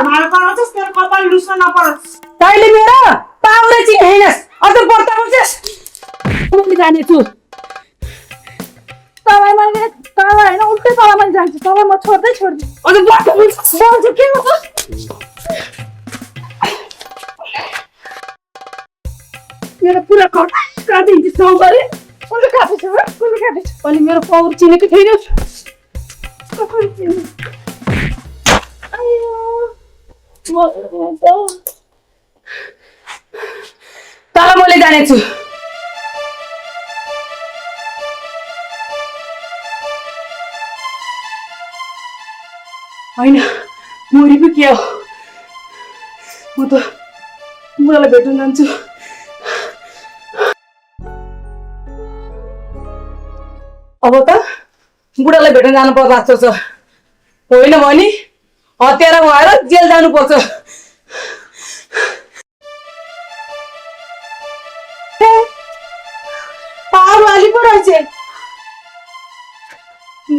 घरमा कराउँछस् तेरो कपाल लुस्न नपरोस्। तैँले मेरो पाउरे चिनाइनस् अझ पर्ताउँछस्। म जानेछु तँलाई मैले तँलाई होइन उल्टै तँलाई मैले जान्छु। तँलाई म छोड्दै छोड्दिनँ। अझ बोल्छु के गर्छ? मेरो पुरा काटिन्छ सौगरे। कुन काटिछ र? कुन काटिछ? अनि मेरो पाउर चिनेको थिएनस्। तर मैले जानेछु होइन मरेको के हो म त बुढालाई भेट्न जान्छु अब त बुढालाई भेट्न जानु पर्ला जस्तो छ होइन भने हत्यारा भएर जेल जानुपर्छ पारुवाली पो रहेछ।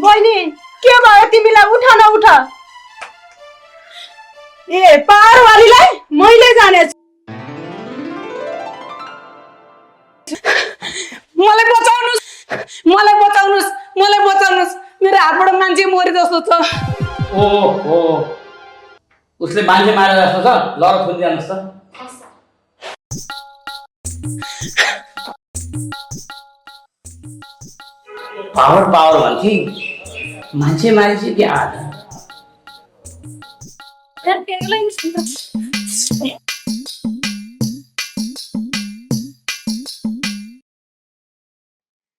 बहिनी के भयो तिमीलाई? उठा न उठा। ए पारुवालीलाई मैले जानेछु। मलाई बचाउनुस् मेरो हातबाट मान्छे मरे जस्तो छ ओहो उसले मान्छे मारे जस्तो छ ल र थुनिदिनुहोस् त पावर भन्थे मान्छे मारेपछि के आधा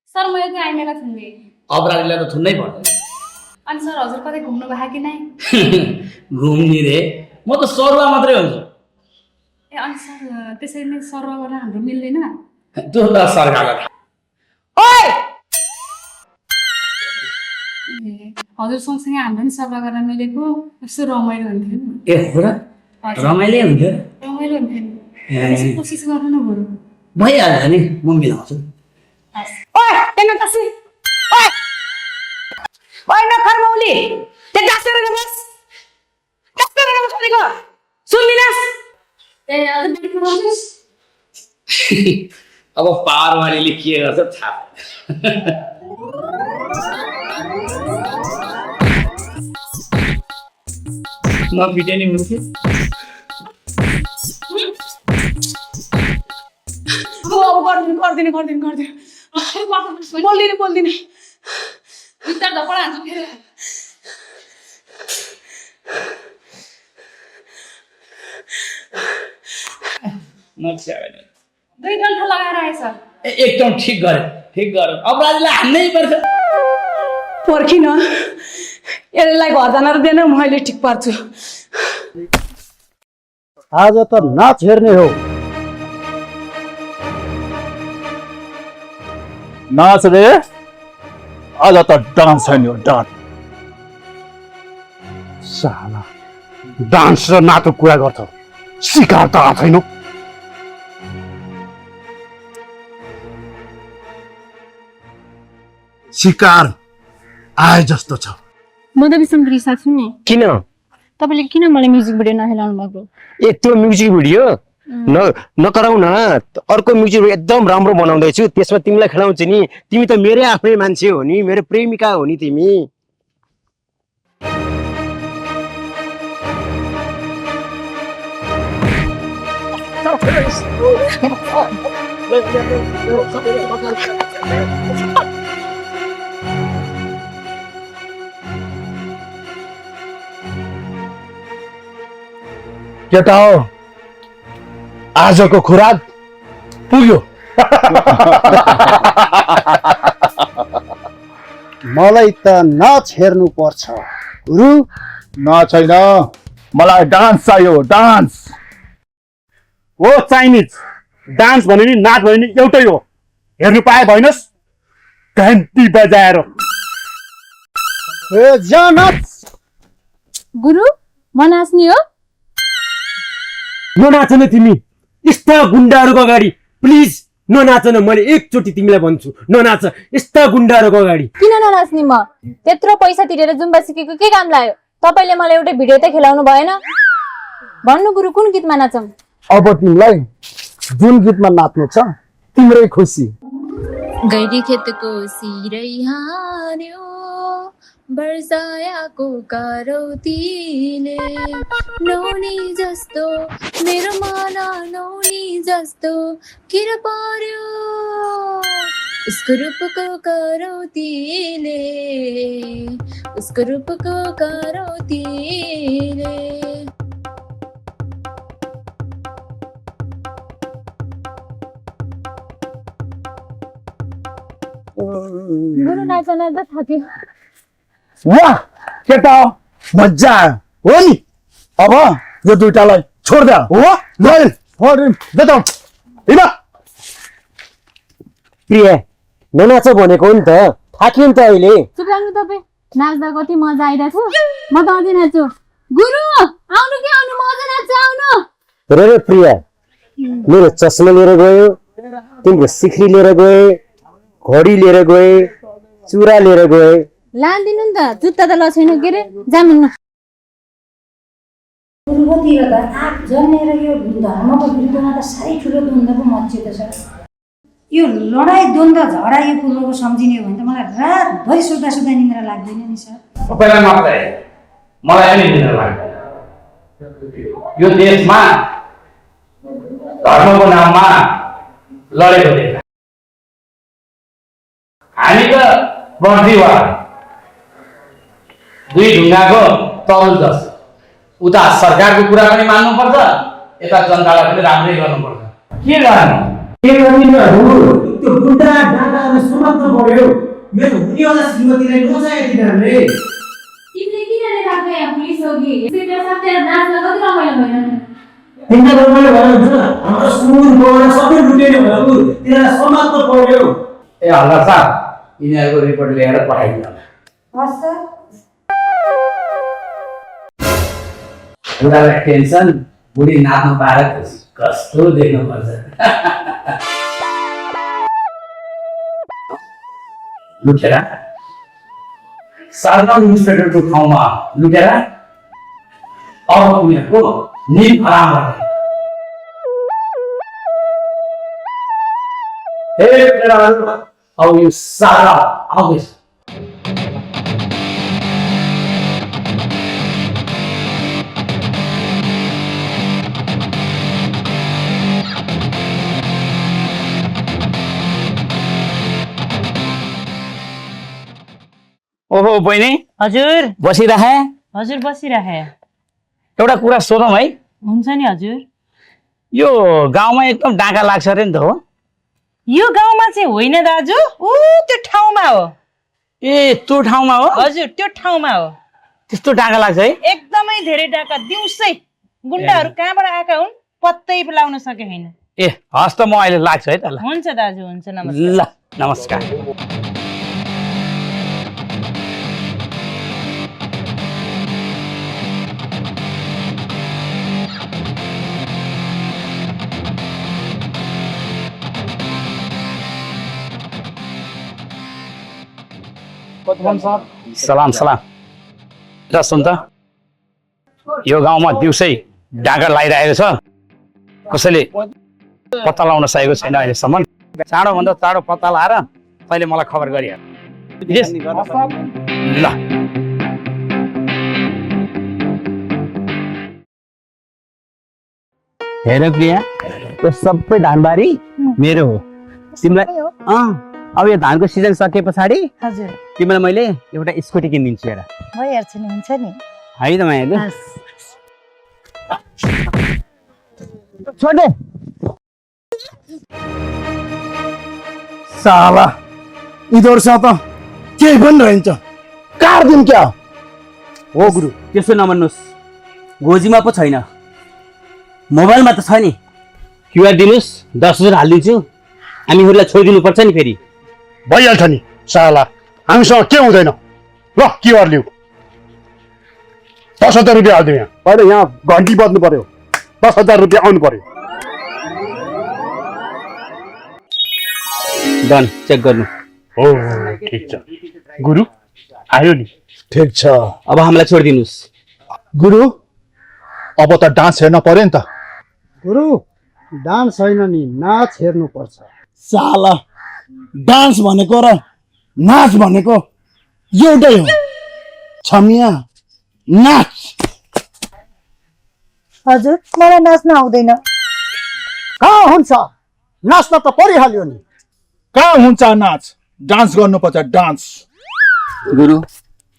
सर म यो आइमेला थुन्ने अपराधीलाई त थुन्नै पर्छ अनि सर हजुर कतै घुम्नु भयो कि नै घुम्ने रे म त सरुवा मात्रै हुन्छु ए अनि सर त्यसरी नै सर्व गर्न हाम्रो मिल्दैन त्यो त सरकारलाई ओइ हजुर सँगसँगै हाम्रो नि सर्व गर्न मिलेको कस्तो रमाइलो हुन्थ्यो नि ए हो र रमाइलो हुन्थ्यो रमाइलो हुन्थ्यो नि यसो कोसिस गर्नु न बरु भइहाल्छ नि म मिलाउँछु ओइ तेन तसी ओइ नखर मौली ते डाक्टर बस भनेको सुन्दिनस् ए अझ बेटी गर्नुस् अब पारवारीले के गर्छ थाहा नपिटे नि मुखे अब गर्दिन बोल्दिन भित्र धपडा हान्छु फेरि दुई डन्ठा लगाएर आएछ एकदम ठिक गरे अपराधीलाई हान्नै पर्छ पर्खिन यसलाई घर जान दिएन मैले ठिक पार्छु आज त नाच हेर्ने हो नाच रे आज त डान्स छैन डान्स साला डान्स र नाचको कुरा गर्छ सिकार त आएको छैन शिकार आए जस्तो छ म त बिसम रिसा छु नि किन तपाईले किन मलाई म्युजिक भिडियो नखेलाउनु भएको त्यो म्युजिक भिडियो नकराउ न अर्को म्युजिक भिडियो एकदम राम्रो बनाउँदैछु त्यसमा तिमीलाई खेलाउँछु नि तिमी त मेरै आफ्नै मान्छे हो नि मेरो प्रेमिका हो नि तिमी केटा हो आजको खुराक पुग्यो मलाई त नाच हेर्नु पर्छ गुरु नाच छैन मलाई डान्स चाहियो डान्स हो चाइनिज डान्स भने नि नाच भने नि एउटै हो हेर्नु पाए भएनस् घन्टी बजाएर ए जा नाच गुरु म नाच्ने हो ननाच न तिमी यस्ता गुन्डाहरूको अगाडि प्लिज ननाच न मैले एकचोटि तिमीलाई भन्छु ननाच यस्ता गुन्डाहरूको अगाडि किन ननाच्ने म त्यत्रो पैसा तिरेर जुम्बा सिकेको के काम लाग्यो तपाईले मलाई एउटा भिडियो त खेलाउनु भएन भन्नु गुरु कुन गीतमा नाचौँ? अब तिमीलाई जुन गीतमा नाच्नु छ तिम्रै खुसी। गैरी खेतको सिरै हान्यो वर्षायाको करौतीले नौनी जस्तो मेरो मन नौनी जस्तो किर पर्यो उसको रूपको करौतीले उसको रूपको करौतीले। गुरु नाच्दा नाच्दा थक्यो। वाह केटा मजा आयो हो नि। अब यो दुईटालाई छोड्दा हो प्रिय ननाच भनेको नि त थाक्यो नि त अहिले। चुप लाग्नु तपाईँ, नाच्दा कति मजा आइरहेको थियो। म त अझै नाच्छु। गुरु आउनु कि आउनु, म अझै नाच्छु आउनु। रे प्रिय मेरो चस्मा लिएर गयो, तिम्रो सिख्री लिएर गए, घडी लिएर गए, चुरा लिएर गए। लान्दिनु नि त, जुत्ता त लछैन के रे, जामुन्न। पूर्वतिर त आँप जन्मेर यो धर्मको विरुद्धमा त साह्रै ठुलो द्वन्द्व पो मच्चिएको छ। यो लडाइँ द्वन्द्व झगडा यो पूर्वको सम्झिने हो भने त मलाई रातभरि सुत्दा सुत्दा निन्द्रा लाग्दैन नि सर। सबैलाई मात्रै मलाई पनि निन्द्रा लाग्दैन। यो देशमा धर्मको नाममा लडेको देश हामी त बर्दीवाला दुई ढुङ्गाको तरुल जस्तो। उता सरकारको कुरा पनि मान्नुपर्छ, यता जनतालाई पनि राम्रै गर्नुपर्छ। के गर्नु? त्यो गुन्डा डाँडामा समात्नु पर्यो। मेरो हुनेवाला श्रीमतीलाई नचाहे तिनीहरूले। तिमीले किन राख्दै यहाँ पुलिस हो कि? सिधै सत्य नाच्न कति रमाइलो भएन? तिनीहरू रमाइलो भएर हुन्छ। हाम्रो सुँगुर गएर सबै लुटेर भएको तिनीहरूलाई समात्नु पर्यो। ए हल्ला साहब यिनीहरूको रिपोर्ट लिएर पठाइदिनु होला। हस् सर। बुढालाई टेन्सन, बुढी नाच्नु पाएर कस्तो देख्नुपर्छ। लुटेर साधारण इन्सपेक्टरको ठाउँमा लुटेर अब उनीहरूको निद आराम गर्ने। हे केटाहरू, अब यो सारा आउँदैछ। ओहो बहिनी, हजुर बसिरहे? हजुर बसिरहे। एउटा कुरा सोधौँ है? हुन्छ नि हजुर। यो गाउँमा एकदम डाका लाग्छ अरे नि त हो? यो गाउँमा चाहिँ होइन दाजु, ऊ त्यो ठाउँमा हो। ए त्यो ठाउँमा हो? हजुर त्यो ठाउँमा हो। त्यस्तो डाका लाग्छ है? एकदमै धेरै डाका, दिउँसै गुन्डाहरू कहाँबाट आएका हुन् पत्तै लगाउन सके होइन। ए हस् त, म अहिले लाग्छ है त। ल हुन्छ दाजु, हुन्छ, नमस्कार। ल नमस्कार। सलाम सलाम। र सुन त, यो गाउँमा दिउँसै डाँगा लगाइरहेको छ, कसैले पत्ता लगाउन सकेको छैन अहिलेसम्म। चाँडोभन्दा चाँडो पत्ता लगाएर तैँले मलाई खबर गरिहाल। ल हेर प्रिया, यो सबै धानबारी मेरो हो। तिमीलाई अब यो धानको सिजन सके पछाडि हजुर तिमीलाई मैले एउटा स्कुटी किनिदिन्छु। हेर भइहाल्छ नि, हुन्छ नि। है त मायालु, छोड्दे। साला यिनीहरूसँग त केही पनि रहन्छ, काट्दिउँ क्या हो गुरु, त्यसो नमान्नुहोस्। गोजीमा पो छैन, मोबाइलमा त छ नि। क्युआर दिनुहोस्, 10,000 हालिदिन्छु। हामीहरूलाई छोडिदिनु पर्छ नि फेरि। भइहाल्छ नि साला, हामीसँग के हुँदैन। ल के गरिलिउ, 10,000 रुपियाँ हालिदिउँ। यहाँ पहिला यहाँ घन्टी बज्नु पर्यो, 10,000 रुपियाँ आउनु पर्यो। डन, चेक गर्नु। हो ठिक छ गुरु, आयो नि। ठिक छ, अब हामीलाई छोडिदिनुहोस्। गुरु अब त डान्स हेर्न पर्यो नि त। गुरु डान्स होइन नि नाच हेर्नुपर्छ। साला डान्स भनेको र नाच भनेको एउटै हो। छमिया नाच। हजुर मलाई नाच्न आउँदैन। कहाँ हुन्छ नाच्न त परिहाल्यो नि। कहाँ हुन्छ नाच? डान्स गर्नुपर्छ डान्स। गुरु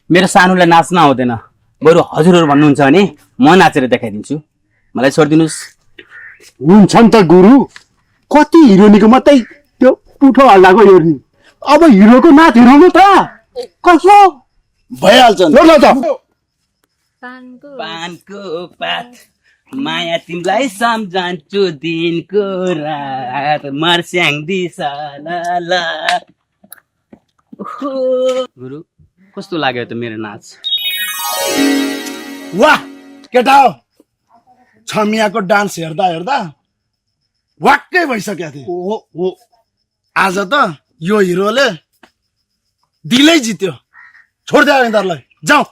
मेरो सानोलाई नाच्न आउँदैन, बरु हजुरहरू भन्नुहुन्छ भने म नाचेर देखाइदिन्छु, मलाई छोडिदिनुहोस्। हुन्छ नि त गुरु, कति हिरोनीको मात्रै त्यो पुठो हल्लाको हेर्ने, अब हिरोको नाच हेरौँ त कसो भइहाल्छ नि। पानको पात माया तिमीलाई सम्झन्छु दिनको रात मर्स्याङ दिसा ला। गुरु कस्तो लाग्यो त मेरो नाच? वाह केटा हो, छमियाको डान्स हेर्दा हेर्दा वाक्कै भइसकेको थियो। ओ आज त यो हिरोले दिलै जित्यो। छोड्दै यिनीहरूलाई, जाऊ।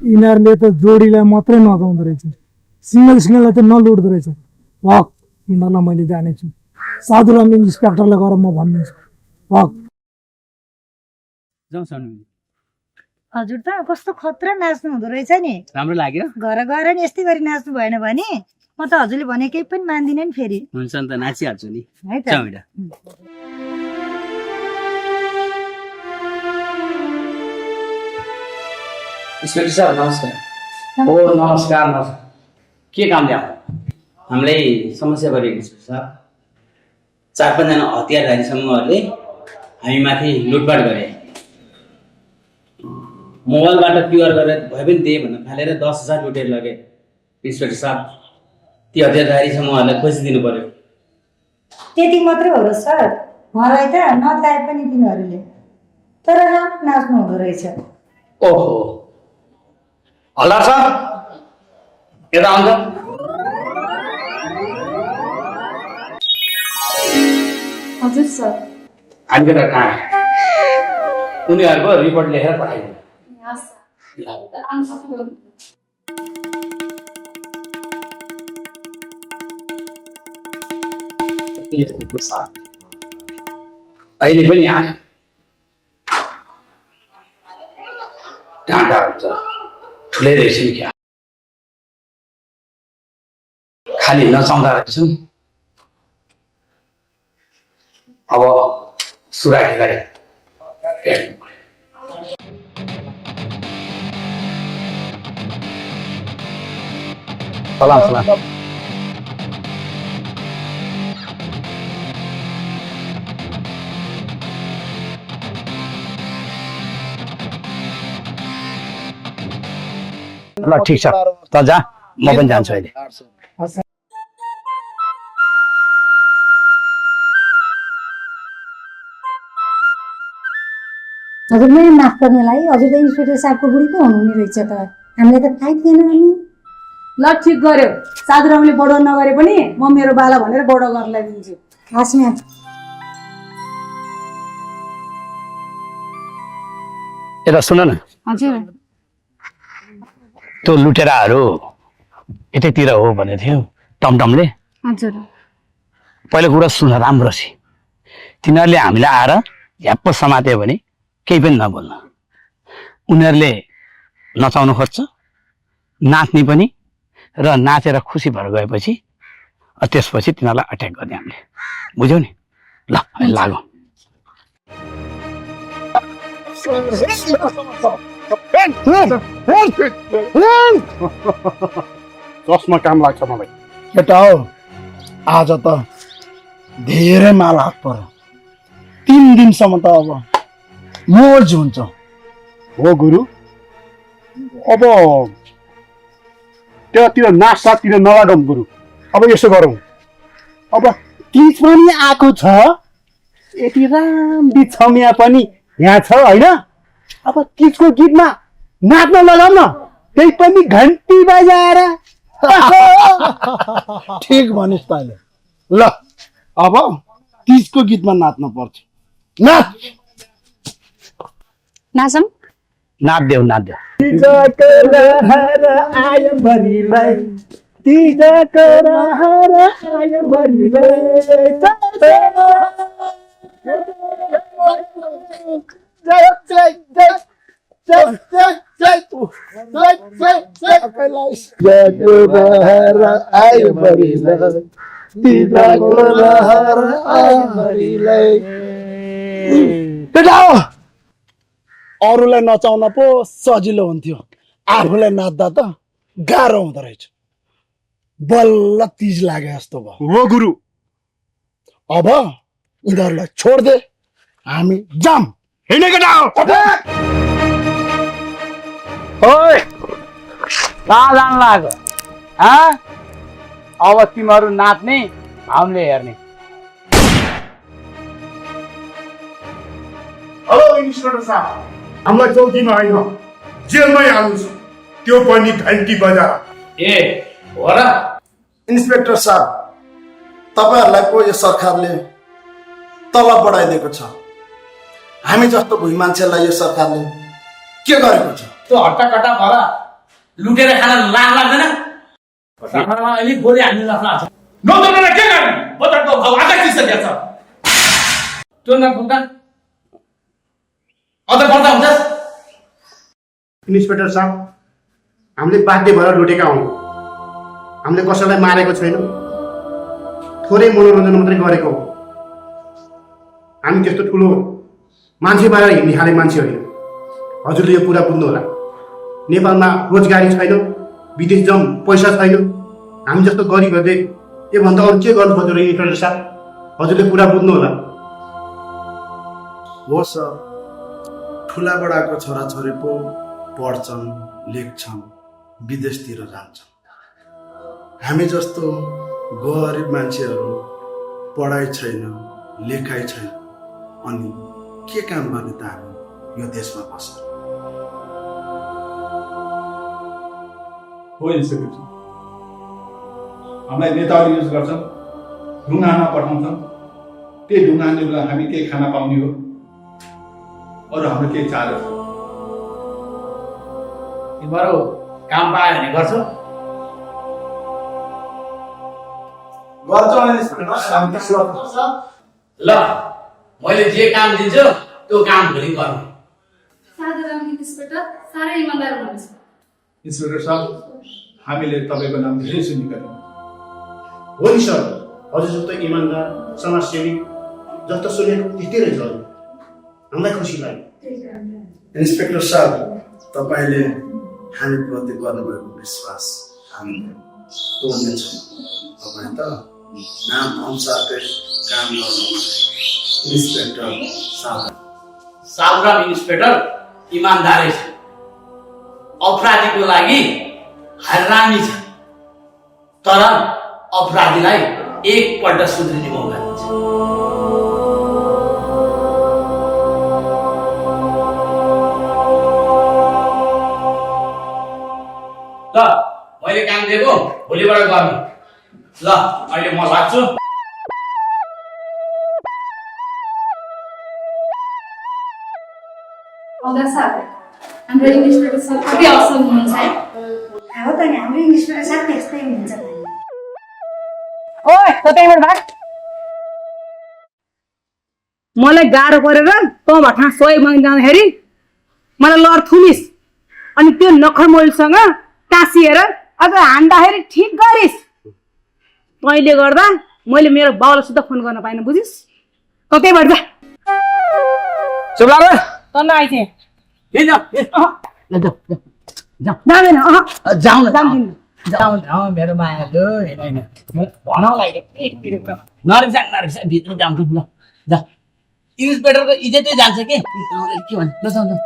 यिनीहरूले त जोडीलाई मात्रै नगाउँदो रहेछ, सिंगललाई त नलुट्दो रहेछ। हक यिनीहरूलाई मैले जानेछु। साधुराम इन्सपेक्टरलाई गएर म भनिदिन्छु। हक जाउँ सानो। हजुर त कस्तो खतरा नाच्नु हुँदो रहेछ नि। राम्रो लाग्यो? घर गएर नि यस्तै गरी नाच्नु भएन भने म त हजुरले भने केही पनि मान्दिनँ नि फेरि। हुन्छ नि त, नाचिहाल्छु नि। है त। जाउँ बेटा। इन्सपेक्टर साहब नमस्कार। ओ नमस्कार नमस्कार। के काम ल्याऊ? हामीलाई समस्या गरेको छ साहब। 4-5 जना हतियारधारी समूहहरूले हामी माथि लुटपाट गरे। मोबाइलबाट क्युआर गरेर भए पनि दिए भन्न फालेर 10,000 लुटेर लगे। इन्सपेक्टर साहब ती हतियारधारी समूहहरूलाई खोजिदिनु पर्यो। त्यति मात्रै हो र सर? मलाई त नचाहे पनि तिनीहरूले, तर राम्रो नाच्नु हुँदो रहेछ। ओहो हल्दार साहब यता आउँछ। हजुर सर। हामी त कहाँ उनीहरूको रिपोर्ट लेखेर पठाइदिनु। अहिले पनि आयो डाँडा हुन्छ ठुलै रहेछ नि क्या, खालि नचाउँदा रहेछौँ। अब सुराकी गरे सलाम सलाम। ल ठिक छ त जा, म पनि जान्छु अहिले। हजुर मैले माफ गर्नलाई, हजुर त इन्सपेक्टर साहबको बुढी पो हुनुहुने रहेछ त। हामीलाई त थाहै थिएन नि। ल ठिक गर्यो, साधुरामले बडो नगरे पनि म मेरो बाला भनेर बडो गर्नलाई दिन्छु। हस् म्याम। यता सुन न, हजुर। त्यो लुटेराहरू यतैतिर हो भनेको थियो टमटमले। हजुर। पहिलो कुरा सुन राम्रोसी, तिनीहरूले हामीलाई आएर ह्याप्प समात्यो भने केही पनि नबोल्न। उनीहरूले नचाउनु खोज्छ, नाच्ने पनि, र नाचेर खुसी भएर गएपछि त्यसपछि तिनीहरूलाई अट्याक गर्ने हामीले, बुझ्यौ नि? ल अहिले लागौँ। चस्मा काम लाग्छ मलाई। केटा हो, आज त धेरै माल हात पर्यो। 3 दिनसम्म त अब मोज हुन्छ। हो गुरु, अब त्यतातिर नाचतिर नलागौँ गुरु। अब यसो गरौँ, अब तिज पनि आएको छ, यति राम्री छमिया पनि यहाँ छ होइन। अब तिजको गीतमा नाच्न लगाऊ न, त्यही पनि घन्टी बजाएर। ठिक भनिस् तैँले। ल अब तिजको गीतमा नाच्न पर्छ। नाच। नाचम नाच्देऊ नाच्देऊ तिजको लहर आयो भरिलाई तिजको लहर आयो भरिलाई अरूलाई नचाउन पो सजिलो हुन्थ्यो आफूलाई नाच्दा त गाह्रो हुँदो रहेछ बल्ल तिज लागे जस्तो भयो हो गुरु अब यिनीहरूलाई छोड्दे हामी जाम हिँडे केटा हो ओए कहाँ जानु लाग्यो अब तिमीहरू नाच्ने हामीले हेर्ने हेलो इन्सपेक्टर साहब हामीलाई चौकीमा होइन जेलमै हाल्नु छ त्यो पनि घन्टी बजाएर ए हो र इन्सपेक्टर साहब तपाईँहरूलाई को यो सरकारले तलब बढाइदिएको छ हामी जस्तो भुइँ मान्छेलाई यो सरकारले के गरेको छ त्यो हट्टाकट्टा भएर लुटेर खान लाग लाग्दैन अलिक गोली हान्नु लाग्छ नौजनालाई के गर्ने बजारको भाउ आधा किसकेको छ त्यो नफुक्दा अझ पर्दा हुन्छ इन्सपेक्टर साहब हामीले बाध्य भएर लुटेका हौँ हामीले कसैलाई मारेको छैन थोरै मनोरञ्जन मात्रै गरेको हो हामी त्यस्तो ठुलो मान्छे भएर हिँड्ने खाले मान्छे होइन हजुरले यो कुरा बुझ्नु होला नेपालमा रोजगारी छैन विदेश जाउँ पैसा छैन हामी जस्तो गरिबहरूले योभन्दा अरू के गर्नु खोज्यो र इन्सपेक्टर साहब हजुरले कुरा बुझ्नु होला हो सर ठुला बडाको छोराछोरी पो पढ्छन् लेख्छन् विदेशतिर जान्छन् हामी जस्तो गरिब मान्छेहरू पढाइ छैन लेखाइ छैन अनि के काम गर्ने त हामी यो देशमा बसेर हो इन्सपेक्टर हामीलाई नेताहरू युज गर्छन् ढुङ्गामा पठाउँछन् त्यही ढुङ्गाले हामी केही खाना पाउने हो अरू हाम्रो केही चार्ज तिमीहरू काम पायो भने गर्छौ ल मैले जे काम दिन्छु त्यो काम भोलि गर्नु साधारण इन्सपेक्टर साह्रै इमान्दार हुनुहुन्छ इन्सपेक्टर साहब हामीले तपाईँको नाम धेरै सुनेका थियौँ हो नि सर हजुर जस्तो इमान्दार समाजसेवी जस्तो सुनेको त्यस्तै रहेछ हजुर हामीलाई खुसी लाग्यो इन्सपेक्टर साहब तपाईँले हामीप्रति गर्नुभएको विश्वास हामीले तोड्नेछौँ तपाईँ त नाम अनुसारकै काम गर्नु इन्सपेक्टर साधारण इन्सपेक्टर इमान्दारै छ अपराधीको लागि हरामी छ तर अपराधीलाई एकपल्ट सुध्रिने मौका दिन्छ ल मैले काम दिएको भोलिबाट गर्नु ल अहिले म लाग्छु अवदार साहब हाम्रो इन्सपेक्टर सर कति असल हुनुहुन्छ है हो त नि हाम्रो इन्सपेक्टर साहब त्यस्तै हुनुहुन्छ ओए त्यहीँबाट भाग मलाई गाह्रो परेर तँ भट्टा सोही माग्न जाँदाखेरि मलाई लड थुनिस् अनि त्यो नखर मोलसँग टाँसिएर अझ हान्दाखेरि ठिक गरिस् तैँले गर्दा मैले मेरो बाउलाई सुद्धा फोन गर्न पाइनँ बुझिस् त त्यहीबाट जा चुप लाग तँ आइथे जाँदैन जाउँ जाउँ मेरो माया लो भनौँलाई नरिसा भित्र जाउँ ल जा इन्सपेक्टरको इज्जतै जान्छ के भन्छ ल जाउँ